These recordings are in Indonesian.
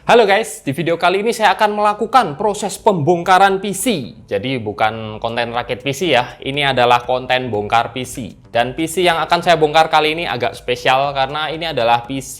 Halo guys, di video kali ini saya akan melakukan proses pembongkaran PC. Jadi bukan konten rakit PC ya, ini adalah konten bongkar PC. Dan PC yang akan saya bongkar kali ini agak spesial karena ini adalah PC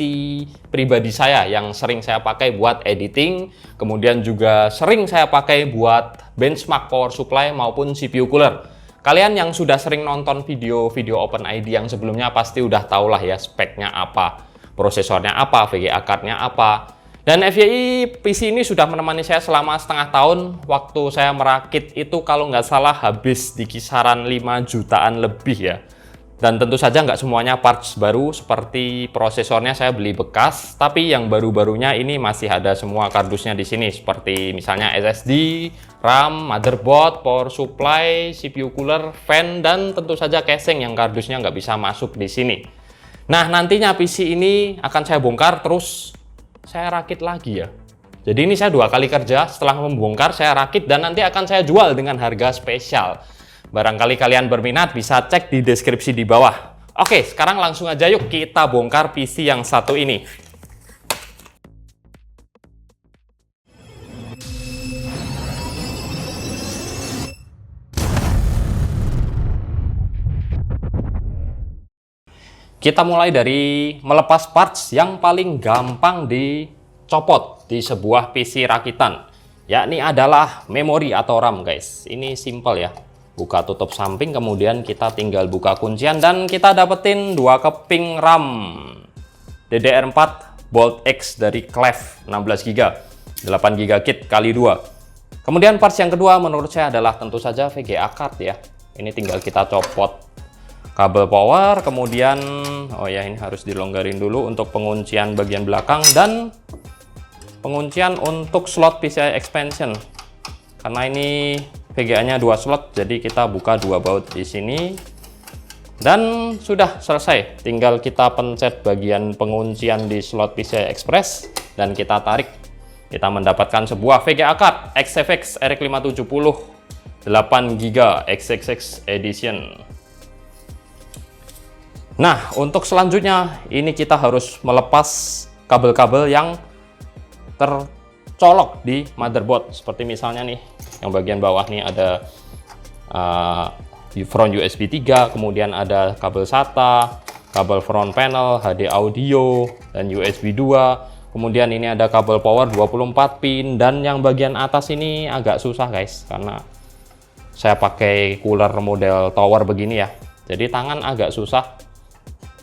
pribadi saya yang sering saya pakai buat editing, kemudian juga sering saya pakai buat benchmark power supply maupun CPU cooler. Kalian yang sudah sering nonton video-video OpenID yang sebelumnya pasti udah tahu lah ya speknya apa, prosesornya apa, VGA card-nya apa. Dan FYI PC ini sudah menemani saya selama setengah tahun. Waktu saya merakit itu kalau nggak salah habis di kisaran 5 jutaan lebih ya. Dan tentu saja nggak semuanya parts baru, seperti prosesornya saya beli bekas, tapi yang baru-barunya ini masih ada semua kardusnya di sini, seperti misalnya SSD, RAM, motherboard, power supply, CPU cooler, fan, dan tentu saja casing yang kardusnya nggak bisa masuk di sini. Nah, nantinya PC ini akan saya bongkar terus saya rakit lagi ya. Jadi ini saya 2 kali kerja, setelah membongkar saya rakit dan nanti akan saya jual dengan harga spesial. Barangkali kalian berminat bisa cek di deskripsi di bawah. Oke, sekarang langsung aja yuk kita bongkar PC yang satu ini. Kita mulai dari melepas parts yang paling gampang dicopot di sebuah PC rakitan, yakni adalah memori atau RAM guys. Ini simple ya, buka tutup samping, kemudian kita tinggal buka kuncian dan kita dapetin 2 keping RAM DDR4 Bolt X dari Clef 16GB 8GB kit kali 2. Kemudian parts yang kedua menurut saya adalah tentu saja VGA card ya. Ini tinggal kita copot kabel power, kemudian oh ya ini harus dilonggarin dulu untuk penguncian bagian belakang dan penguncian untuk slot PCI expansion. Karena ini VGA-nya 2 slot, jadi kita buka 2 baut di sini. Dan sudah selesai, tinggal kita pencet bagian penguncian di slot PCI Express dan kita tarik. Kita mendapatkan sebuah VGA card XFX RX 570 8GB XXX edition. Nah, untuk selanjutnya ini kita harus melepas kabel-kabel yang tercolok di motherboard. Seperti misalnya nih, yang bagian bawah nih ada front USB 3, kemudian ada kabel SATA, kabel front panel, HD audio, dan USB 2. Kemudian ini ada kabel power 24 pin, dan yang bagian atas ini agak susah guys, karena saya pakai cooler model tower begini ya. Jadi tangan agak susah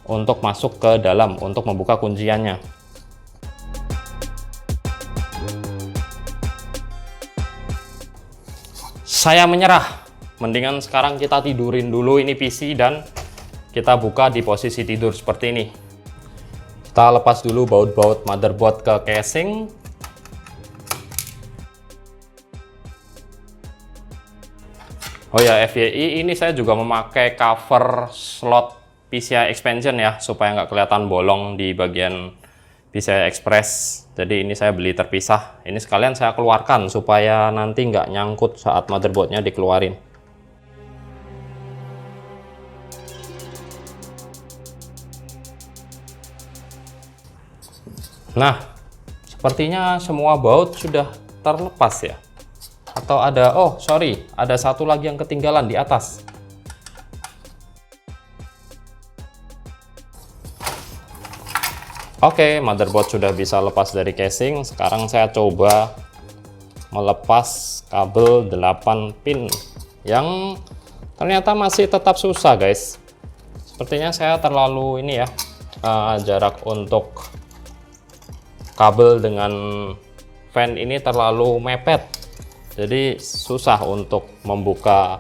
untuk masuk ke dalam untuk membuka kunciannya. Saya menyerah, mendingan sekarang kita tidurin dulu ini PC dan kita buka di posisi tidur seperti ini. Kita lepas dulu baut-baut motherboard ke casing. Oh ya, FYI ini saya juga memakai cover slot PCI expansion ya, supaya nggak kelihatan bolong di bagian PCI Express. Jadi ini saya beli terpisah. Ini sekalian saya keluarkan supaya nanti nggak nyangkut saat motherboardnya dikeluarin. Nah, sepertinya semua baut sudah terlepas ya. Atau ada, oh sorry, ada satu lagi yang ketinggalan di atas. Oke, motherboard sudah bisa lepas dari casing. Sekarang saya coba melepas kabel 8 pin yang ternyata masih tetap susah guys. Sepertinya saya terlalu ini ya, jarak untuk kabel dengan fan ini terlalu mepet. Jadi susah untuk membuka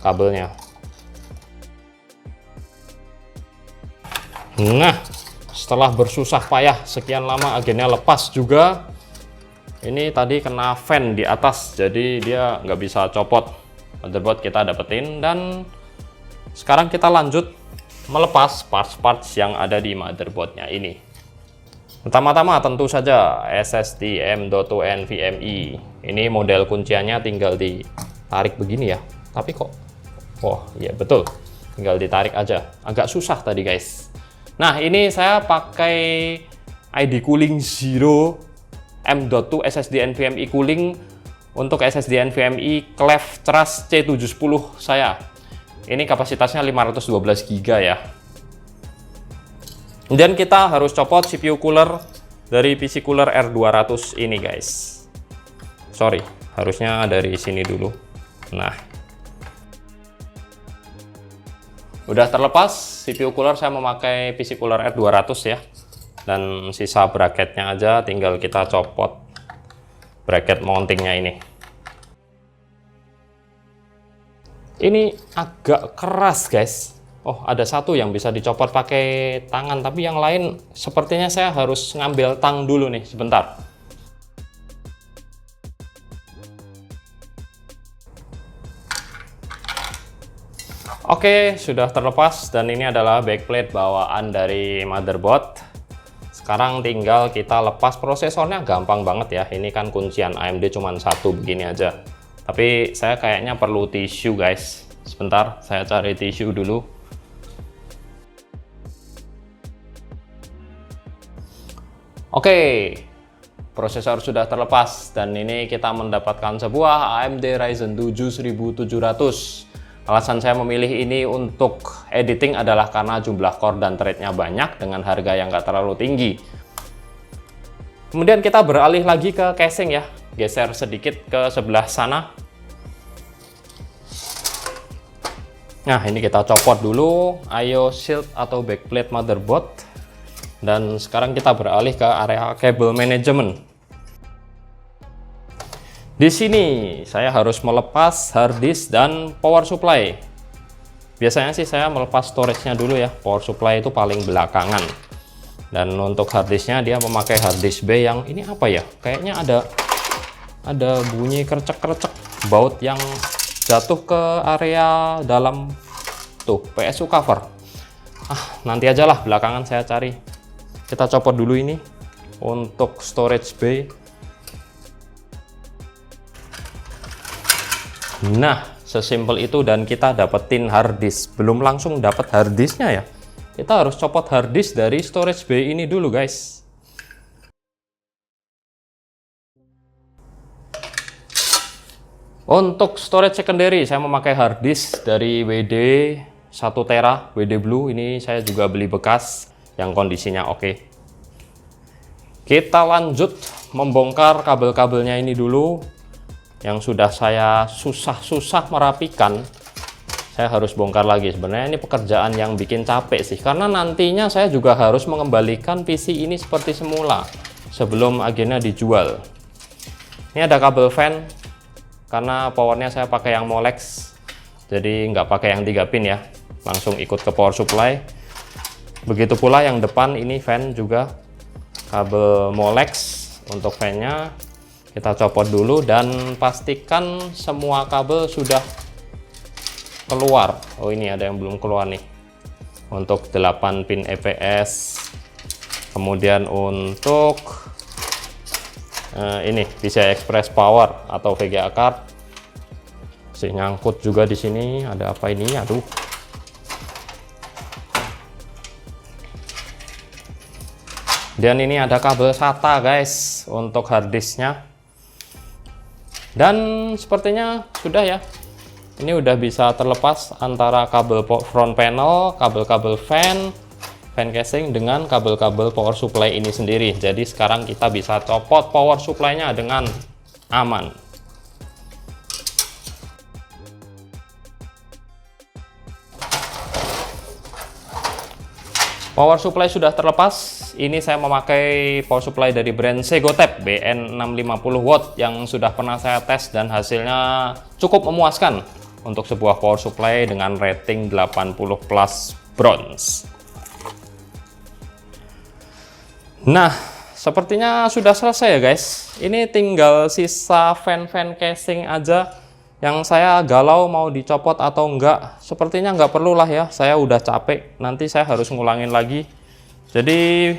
kabelnya. Nah, setelah bersusah payah sekian lama akhirnya lepas juga. Ini tadi kena fan di atas, jadi dia nggak bisa copot. Motherboard kita dapetin dan sekarang kita lanjut melepas parts-parts yang ada di motherboardnya ini. Pertama-tama tentu saja SSD M.2 NVMe. Ini model kunciannya tinggal ditarik begini ya. Tapi kok, oh iya betul, tinggal ditarik aja. Agak susah tadi guys. Nah, ini saya pakai ID Cooling Zero M.2 SSD NVMe cooling untuk SSD NVMe Cleve Trust C710 saya. Ini kapasitasnya 512 GB ya. Dan kita harus copot CPU cooler dari PC cooler R200 ini guys. Sorry, harusnya dari sini dulu. Nah, udah terlepas CPU cooler, saya memakai PC cooler R200 ya. Dan sisa bracketnya aja, tinggal kita copot bracket mountingnya ini. Ini agak keras guys. Oh, ada satu yang bisa dicopot pakai tangan, tapi yang lain sepertinya saya harus ngambil tang dulu nih sebentar. Oke, sudah terlepas dan ini adalah backplate bawaan dari motherboard. Sekarang tinggal kita lepas prosesornya, gampang banget ya. Ini kan kuncian AMD cuma satu begini aja. Tapi saya kayaknya perlu tisu guys. Sebentar, saya cari tisu dulu. Oke, prosesor sudah terlepas dan ini kita mendapatkan sebuah AMD Ryzen 7 1700. Alasan saya memilih ini untuk editing adalah karena jumlah core dan thread-nya banyak dengan harga yang nggak terlalu tinggi. Kemudian kita beralih lagi ke casing ya, geser sedikit ke sebelah sana. Nah, ini kita copot dulu IO shield atau backplate motherboard. Dan sekarang kita beralih ke area cable management. Di sini saya harus melepas hard disk dan power supply. Biasanya sih saya melepas storage-nya dulu ya. Power supply itu paling belakangan. Dan untuk hard disk-nya dia memakai hard disk B yang ini apa ya? Kayaknya ada bunyi kercek-kercek baut yang jatuh ke area dalam tuh PSU cover. Nanti aja lah, belakangan saya cari. Kita copot dulu ini untuk storage B. Nah, sesimpel itu dan kita dapetin hard disk. Belum langsung dapat hard disknya ya. Kita harus copot hard disk dari storage B ini dulu guys. Untuk storage secondary saya memakai hard disk dari WD 1 Tera, WD Blue. Ini saya juga beli bekas yang kondisinya oke. Kita lanjut membongkar kabel-kabelnya ini dulu. Yang sudah saya susah-susah merapikan, saya harus bongkar lagi. Sebenarnya ini pekerjaan yang bikin capek sih, karena nantinya saya juga harus mengembalikan PC ini seperti semula sebelum akhirnya dijual. Ini ada kabel fan, karena powernya saya pakai yang Molex, jadi nggak pakai yang 3 pin ya, langsung ikut ke power supply. Begitu pula yang depan ini fan juga kabel Molex untuk fan-nya. Kita copot dulu dan pastikan semua kabel sudah keluar. Oh, ini ada yang belum keluar nih. Untuk 8 pin EPS. Kemudian untuk ini PCI Express Power atau VGA card. Masih nyangkut juga di sini. Ada apa ini? Aduh. Dan ini ada kabel SATA guys untuk hard disknya. Dan sepertinya sudah ya. Ini udah bisa terlepas antara kabel front panel, kabel-kabel fan casing dengan kabel-kabel power supply ini sendiri. Jadi sekarang kita bisa copot power supply-nya dengan aman. Power supply sudah terlepas. Ini saya memakai power supply dari brand Segotep BN650W yang sudah pernah saya tes dan hasilnya cukup memuaskan untuk sebuah power supply dengan rating 80 plus bronze. Nah, sepertinya sudah selesai ya guys. Ini tinggal sisa fan casing aja yang saya galau mau dicopot atau enggak. Sepertinya enggak perlu lah ya, saya udah capek. Nanti saya harus ngulangin lagi. Jadi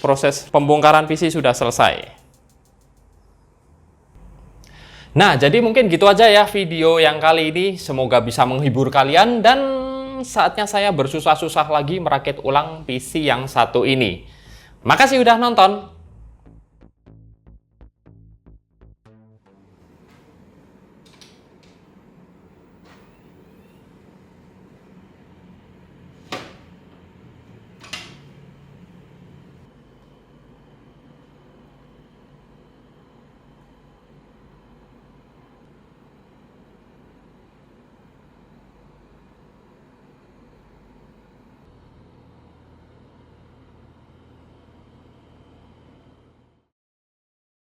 proses pembongkaran PC sudah selesai. Nah, jadi mungkin gitu aja ya video yang kali ini. Semoga bisa menghibur kalian dan saatnya saya bersusah-susah lagi merakit ulang PC yang satu ini. Makasih udah nonton.